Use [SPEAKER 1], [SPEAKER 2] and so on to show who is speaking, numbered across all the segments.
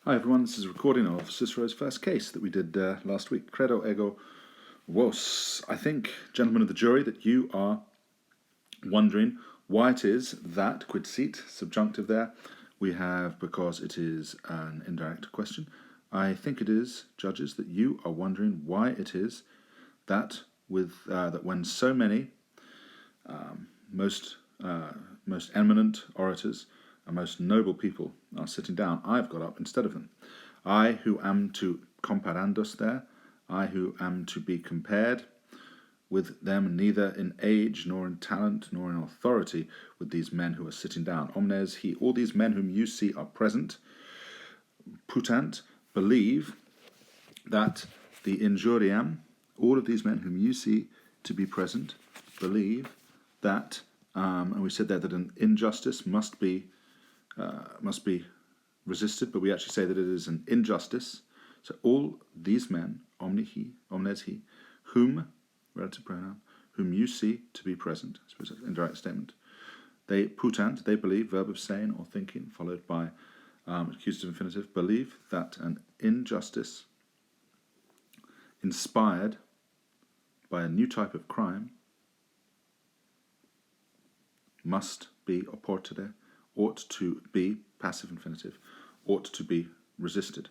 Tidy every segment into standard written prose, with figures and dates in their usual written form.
[SPEAKER 1] Hi everyone, this is a recording of Cicero's first case that we did last week. Credo ego vos. I think, gentlemen of the jury, that you are wondering why it is that, quid sit, subjunctive there, we have because it is an indirect question. I think it is, judges, that you are wondering why it is that that when so many most eminent orators and most noble people are sitting down, I've got up instead of them. I who am to comparandus there, I who am to be compared with them neither in age nor in talent nor in authority with these men who are sitting down. Omnes he, all these men whom you see are present, putant, believe that the injuriam, all of these men whom you see to be present, believe that, and we said there that an injustice must be resisted, but we actually say that it is an injustice. So all these men, omnes he, whom, relative pronoun, whom you see to be present, I suppose that's an indirect statement, they putant, they believe, verb of saying or thinking, followed by accusative infinitive, believe that an injustice inspired by a new type of crime must be oportere, ought to be, passive infinitive, ought to be resisted.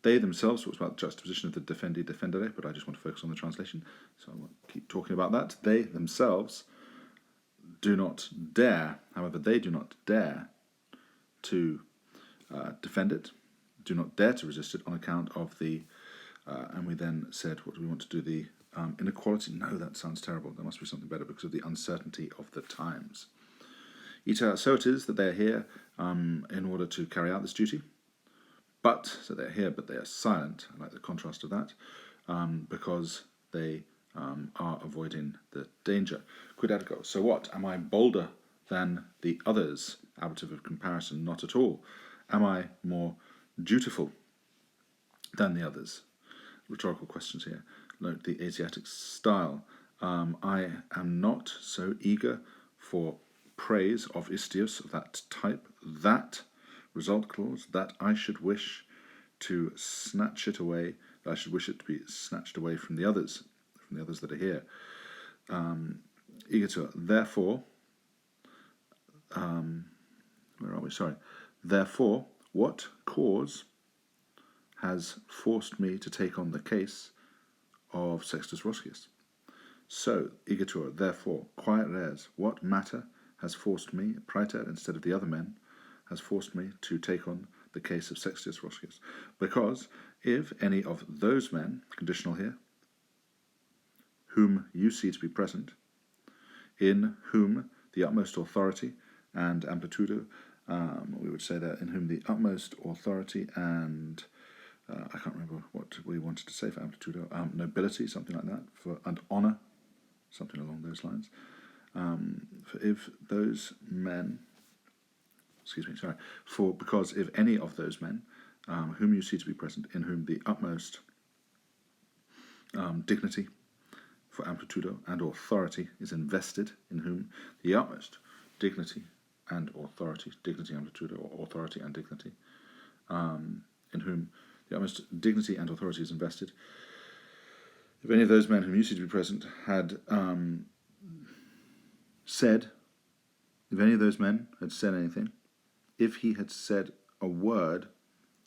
[SPEAKER 1] They themselves, talks about the juxtaposition of the defendi, defendere, but I just want to focus on the translation, so I won't keep talking about that. They themselves do not dare, however, they do not dare to defend it, do not dare to resist it on account of the, and we then said, what do we want to do, the inequality? No, that sounds terrible. There must be something better because of the uncertainty of the times. So it is that they are here in order to carry out this duty. But, so they're here, but they are silent. I like the contrast of that, because they are avoiding the danger. Quid ergo. So what? Am I bolder than the others? Ablative of comparison, not at all. Am I more dutiful than the others? Rhetorical questions here. Note the Asiatic style. I am not so eager for praise of istios, of that type, that result clause, that I should wish to snatch it away, that I should wish it to be snatched away from the others that are here. Eager therefore, where are we? Sorry. Therefore, what cause has forced me to take on the case of Sextus Roscius? So, igitur, therefore, quiet res, what matter has forced me, praeter instead of the other men, has forced me to take on the case of Sextus Roscius. Because if any of those men, conditional here, whom you see to be present, in whom the utmost authority and amplitudo, we would say that in whom the utmost authority and, I can't remember what we wanted to say for amplitudo, nobility, something like that, and honour, something along those lines. For if those men, because if any of those men, whom you see to be present, in whom the utmost dignity for amplitudo and authority is invested, in whom the utmost dignity and authority, dignity, amplitudo, or authority and dignity, in whom the utmost dignity and authority is invested, if any of those men whom you see to be present had said, if any of those men had said anything, if he had said a word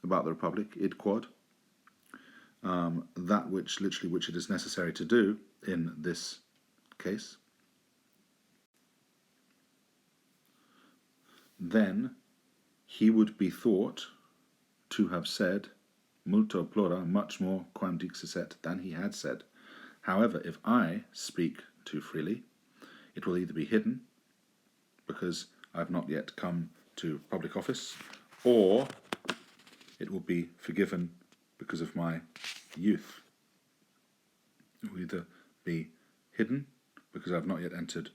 [SPEAKER 1] about the Republic, id quod, that which it is necessary to do in this case, then he would be thought to have said multo plura, much more quam dixisset, than he had said. However, if I speak too freely, it will either be hidden because I've not yet come to public office, or it will be forgiven because of my youth. It will either be hidden because I've not yet entered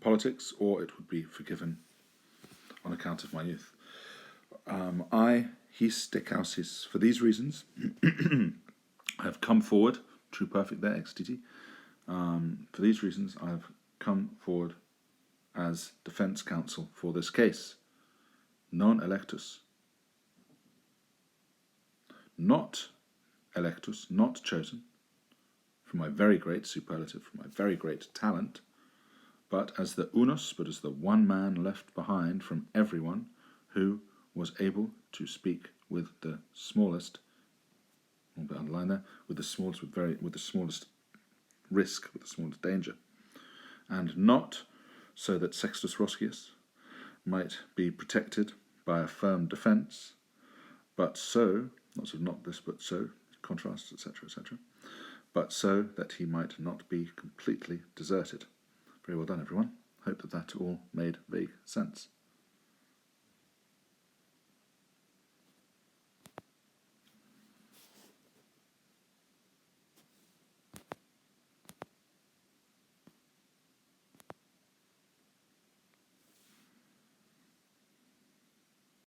[SPEAKER 1] politics, or it would be forgiven on account of my youth. His decausis, for these reasons, I have come forward, true perfect there, ex titi. For these reasons, I have come forward as defense counsel for this case. Non electus. not electus, not chosen, for my very great superlative, for my very great talent, but as the unus, but as the one man left behind from everyone who was able to speak with the smallest, I'll underline there, with the smallest risk, with the smallest danger, and not so that Sextus Roscius might be protected by a firm defence, but so, not this, but so, contrasts, etc., etc., but so that he might not be completely deserted. Very well done, everyone. Hope that all made vague sense.